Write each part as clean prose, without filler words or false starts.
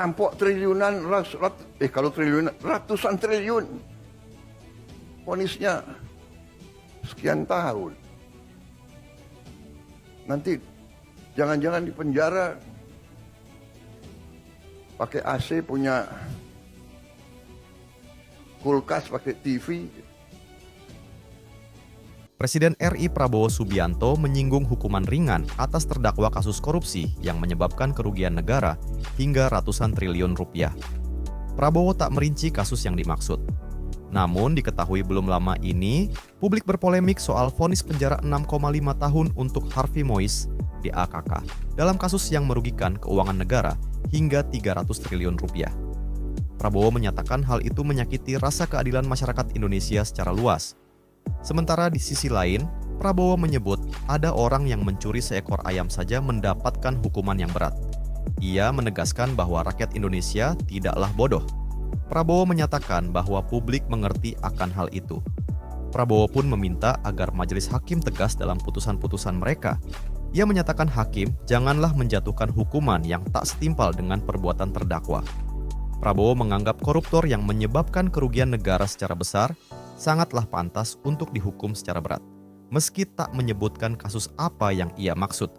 Ngerampok triliunan, kalau triliunan, ratusan triliun. Vonisnya sekian tahun. Nanti jangan-jangan di penjara pakai AC, punya kulkas, pakai TV. Presiden RI Prabowo Subianto menyinggung hukuman ringan atas terdakwa kasus korupsi yang menyebabkan kerugian negara hingga ratusan triliun rupiah. Prabowo tak merinci kasus yang dimaksud. Namun diketahui belum lama ini, publik berpolemik soal vonis penjara 6,5 tahun untuk Harvey Mois di AKK dalam kasus yang merugikan keuangan negara hingga 300 triliun rupiah. Prabowo menyatakan hal itu menyakiti rasa keadilan masyarakat Indonesia secara luas. Sementara di sisi lain, Prabowo menyebut ada orang yang mencuri seekor ayam saja mendapatkan hukuman yang berat. Ia menegaskan bahwa rakyat Indonesia tidaklah bodoh. Prabowo menyatakan bahwa publik mengerti akan hal itu. Prabowo pun meminta agar majelis hakim tegas dalam putusan-putusan mereka. Ia menyatakan hakim janganlah menjatuhkan hukuman yang tak setimpal dengan perbuatan terdakwa. Prabowo menganggap koruptor yang menyebabkan kerugian negara secara besar sangatlah pantas untuk dihukum secara berat, meski tak menyebutkan kasus apa yang ia maksud.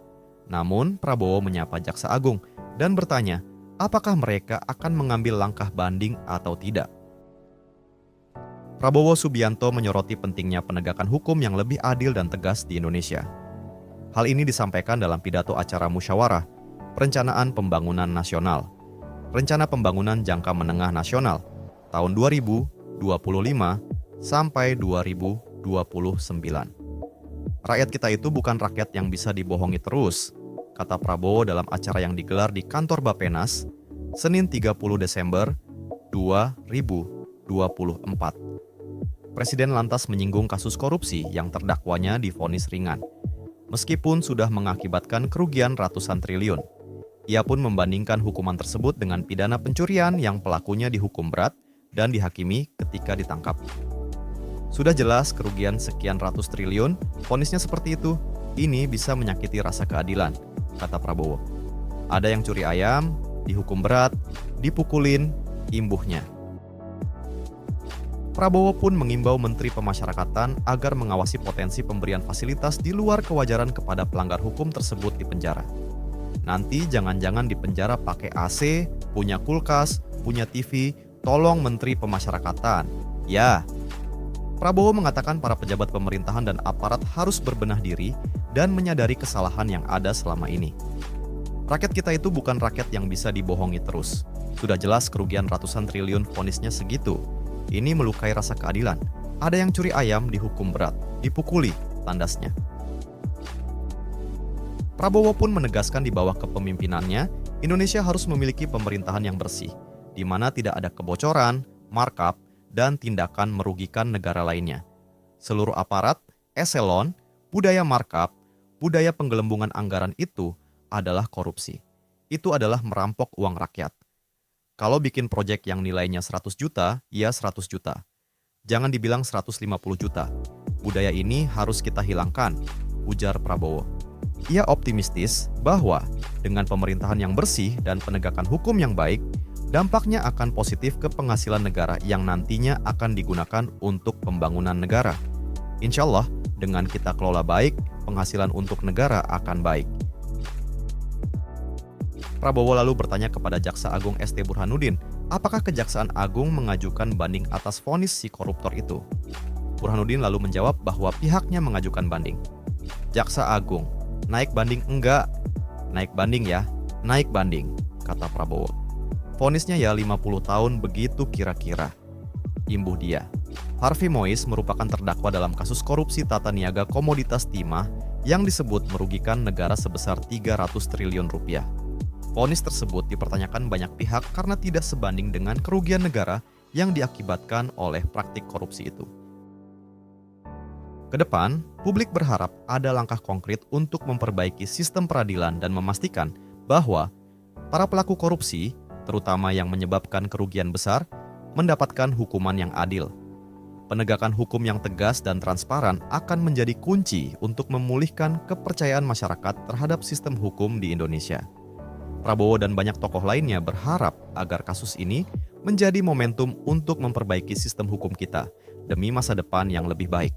Namun, Prabowo menyapa Jaksa Agung dan bertanya, apakah mereka akan mengambil langkah banding atau tidak. Prabowo Subianto menyoroti pentingnya penegakan hukum yang lebih adil dan tegas di Indonesia. Hal ini disampaikan dalam pidato acara musyawarah Perencanaan Pembangunan Nasional, Rencana Pembangunan Jangka Menengah Nasional tahun 2025 sampai 2029. Rakyat kita itu bukan rakyat yang bisa dibohongi terus, kata Prabowo dalam acara yang digelar di kantor Bappenas, Senin 30 Desember 2024. Presiden lantas menyinggung kasus korupsi yang terdakwanya divonis ringan. Meskipun sudah mengakibatkan kerugian ratusan triliun, ia pun membandingkan hukuman tersebut dengan pidana pencurian yang pelakunya dihukum berat dan dihakimi ketika ditangkap. Sudah jelas kerugian sekian ratus triliun, vonisnya seperti itu, ini bisa menyakiti rasa keadilan, kata Prabowo. Ada yang curi ayam, dihukum berat, dipukulin, imbuhnya. Prabowo pun mengimbau Menteri Pemasyarakatan agar mengawasi potensi pemberian fasilitas di luar kewajaran kepada pelanggar hukum tersebut di penjara. Nanti jangan-jangan di penjara pakai AC, punya kulkas, punya TV, tolong Menteri Pemasyarakatan. Ya, Prabowo mengatakan para pejabat pemerintahan dan aparat harus berbenah diri dan menyadari kesalahan yang ada selama ini. Rakyat kita itu bukan rakyat yang bisa dibohongi terus. Sudah jelas kerugian ratusan triliun vonisnya segitu. Ini melukai rasa keadilan. Ada yang curi ayam dihukum berat, dipukuli, tandasnya. Prabowo pun menegaskan di bawah kepemimpinannya, Indonesia harus memiliki pemerintahan yang bersih, di mana tidak ada kebocoran, markup, dan tindakan merugikan negara lainnya. Seluruh aparat, eselon, budaya markup, budaya penggelembungan anggaran itu adalah korupsi. Itu adalah merampok uang rakyat. Kalau bikin proyek yang nilainya 100 juta, ya 100 juta. Jangan dibilang 150 juta. Budaya ini harus kita hilangkan, ujar Prabowo. Ia optimistis bahwa dengan pemerintahan yang bersih dan penegakan hukum yang baik, dampaknya akan positif ke penghasilan negara yang nantinya akan digunakan untuk pembangunan negara. Insya Allah, dengan kita kelola baik, penghasilan untuk negara akan baik. Prabowo lalu bertanya kepada Jaksa Agung ST Burhanuddin, apakah Kejaksaan Agung mengajukan banding atas vonis si koruptor itu? Burhanuddin lalu menjawab bahwa pihaknya mengajukan banding. Jaksa Agung, naik banding enggak? Naik banding ya, naik banding, kata Prabowo. Vonisnya ya 50 tahun begitu kira-kira. Imbuh dia. Harvey Mois merupakan terdakwa dalam kasus korupsi tata niaga komoditas timah yang disebut merugikan negara sebesar 300 triliun rupiah. Vonis tersebut dipertanyakan banyak pihak karena tidak sebanding dengan kerugian negara yang diakibatkan oleh praktik korupsi itu. Kedepan, publik berharap ada langkah konkret untuk memperbaiki sistem peradilan dan memastikan bahwa para pelaku korupsi, terutama yang menyebabkan kerugian besar, mendapatkan hukuman yang adil. Penegakan hukum yang tegas dan transparan akan menjadi kunci untuk memulihkan kepercayaan masyarakat terhadap sistem hukum di Indonesia. Prabowo dan banyak tokoh lainnya berharap agar kasus ini menjadi momentum untuk memperbaiki sistem hukum kita demi masa depan yang lebih baik.